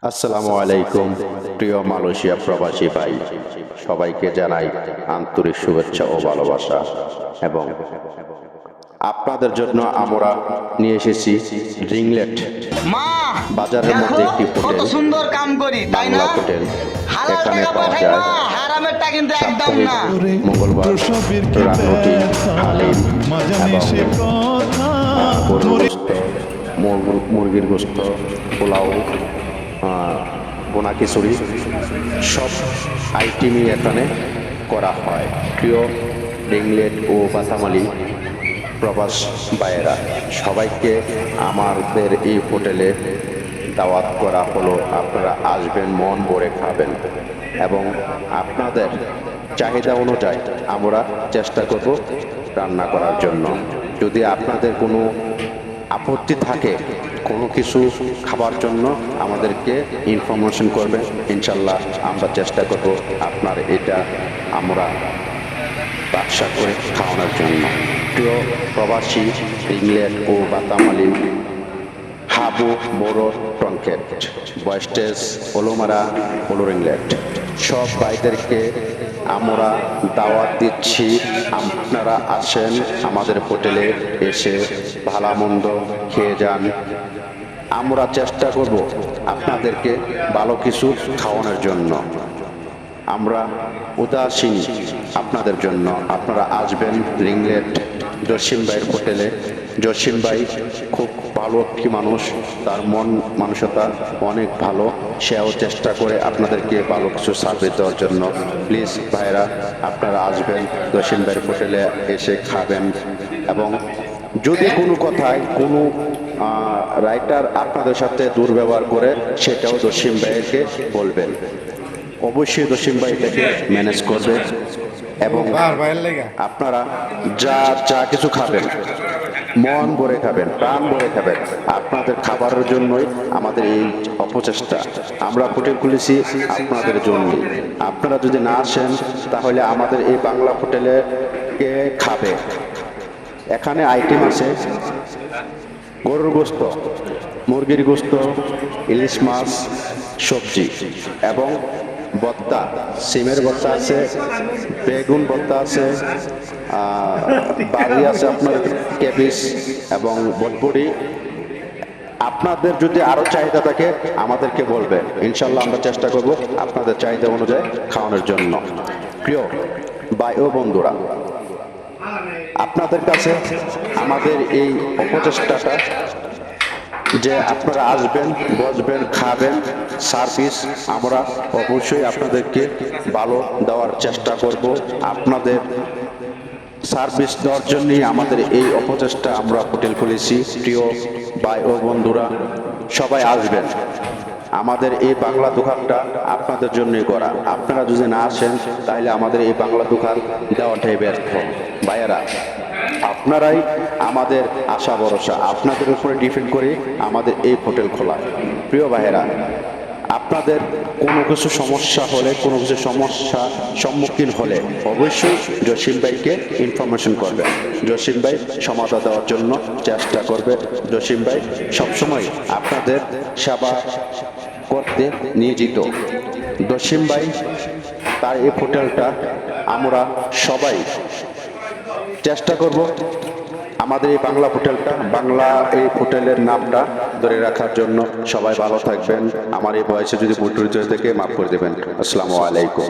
আসসালামু আলাইকুম প্রিয় মালয়েশিয়া প্রবাসী ভাই, সবাইকে জানাই আন্তরিক শুভেচ্ছা ও ভালোবাসা। এবং আপনাদের জন্য আমরা নিয়ে এসেছি রিংলেট। মা বাজারের মধ্যে দেখো একটি কত হোটেল, সুন্দর কাম করি তাই না? বাংলা হোটেল। হালাল এখানে টাকা পাওয়া পাঠাই যায় মা, হারামেরটা কিন্তু একদম সাপ্তাহিক না। মঙ্গলবার রানরুটি, হালিম এবং গরুর গোস্ত, মুরগির গোস্ত, পোলাও, বোনা খিচুড়ি, সব আইটেমই এখানে করা হয়। প্রিয় রিংলেট ও বাতামালি প্রবাস ভাইয়েরা, সবাইকে আমাদের এই হোটেলে দাওয়াত করা হলো। আপনারা আসবেন, মন ভরে খাবেন এবং আপনাদের চাহিদা অনুযায়ী আমরা চেষ্টা করব রান্না করার জন্য। যদি আপনাদের কোনো আপত্তি থাকে কোনো কিছু খাবার জন্য, আমাদেরকে ইনফরমেশন করবেন। ইনশাল্লাহ আমরা চেষ্টা করব আপনার এটা আমরা বাদশা করে খাওয়ানোর জন্য। প্রিয় প্রবাসী রিংলেট ও বাতামালি, হাবু বড় ট্রঙ্কেট, বয়েস্টেস, ওলোমারা, ওলো রিংলেট, সব ভাইদেরকে আমরা দাওয়াত দিচ্ছি। আপনারা আসেন আমাদের হোটেলে, এসে ভালো মন্দ খেয়ে যান। আমরা চেষ্টা করব আপনাদেরকে ভালো কিছু খাওয়ানোর জন্য। আমরা উদাসীন আপনাদের জন্য। আপনারা আসবেন রিংলেট জসিম ভাইয়ের হোটেলে। জসিম ভাই খুব ভালো একটি মানুষ, তার মন মানসিকতা অনেক ভালো। সেও চেষ্টা করে আপনাদেরকে ভালো কিছু সার্ভিস দেওয়ার জন্য। প্লিজ ভাইরা, আপনারা আসবেন জসিম ভাইয়ের হোটেলে, এসে খাবেন। এবং যদি কোনো কথায় কোনো রাইটার আপনাদের সাথে দুর্ব্যবহার করে, সেটাও জসিম ভাইকে বলবেন। অবশ্যই জসিম ভাই এটাকে ম্যানেজ করবে। এবং আপনারা যা কিছু খাবেন, মন ভরে খাবেন, প্রাণ ভরে খাবেন। আপনাদের খাবারের জন্যই আমাদের এই অপচেষ্টা। আমরা হোটেল খুলেছি আপনাদের জন্য। আপনারা যদি না আসেন তাহলে আমাদের এই বাংলা হোটেলে কে খাবে? এখানে আইটেম আছে গরুর গোস্ত, মুরগির গোস্ত, ইলিশ মাছ, সবজি এবং ভর্তা, সিমের ভর্তা আছে, বেগুন ভর্তা আছে, বাড়ি আছে আপনার কেবিস এবং বটবড়ি। আপনাদের যদি আরো চাহিদা থাকে আমাদেরকে বলবে, ইনশাল্লাহ আমরা চেষ্টা করব আপনাদের চাহিদা অনুযায়ী খাওয়ানোর জন্য। প্রিয় ভাই ও বন্ধুরা, আপনাদের কাছে আমাদের এই অপচেষ্টাটা যে আপনারা আসবেন, বসবেন, খাবেন, সার্ভিস আমরা অবশ্যই আপনাদেরকে ভালো দেওয়ার চেষ্টা করব। আপনাদের সার্ভিস দেওয়ার জন্যই আমাদের এই অপচেষ্টা। আমরা হোটেল খুলেছি। প্রিয় ভাই ও বন্ধুরা, সবাই আসবেন। আমাদের এই বাংলা দোকানটা আপনাদের জন্যই করা। আপনারা যদি না আসেন তাহলে আমাদের এই বাংলা দোকান দেওয়াটাই ব্যর্থ। ভাইয়েরা, আপনারাই আমাদের আশা ভরসা, আপনাদের উপরে ডিপেন্ড করে আমাদের এই হোটেল খোলা। প্রিয় ভাইয়েরা, আপনাদের কোনো কিছু সমস্যা হলে, কোনো কিছু সমস্যা সম্মুখীন হলে অবশ্যই জসিম ভাইকে ইনফরমেশন করবেন। জসিম ভাই সমাধান দেওয়ার জন্য চেষ্টা করবে। জসিম ভাই সবসময় আপনাদের সেবা করতে নিয়োজিত। জসিম ভাই তার এই হোটেলটা আমরা সবাই চেষ্টা করব আমাদের এই বাংলা হোটেলটা, বাংলা এই হোটেলের নামটা ধরে রাখার জন্য। সবাই ভালো থাকবেন। আমার এই বয়সে যদি ভুল ত্রুটি থেকে মাফ করে দেবেন। আসসালামু আলাইকুম।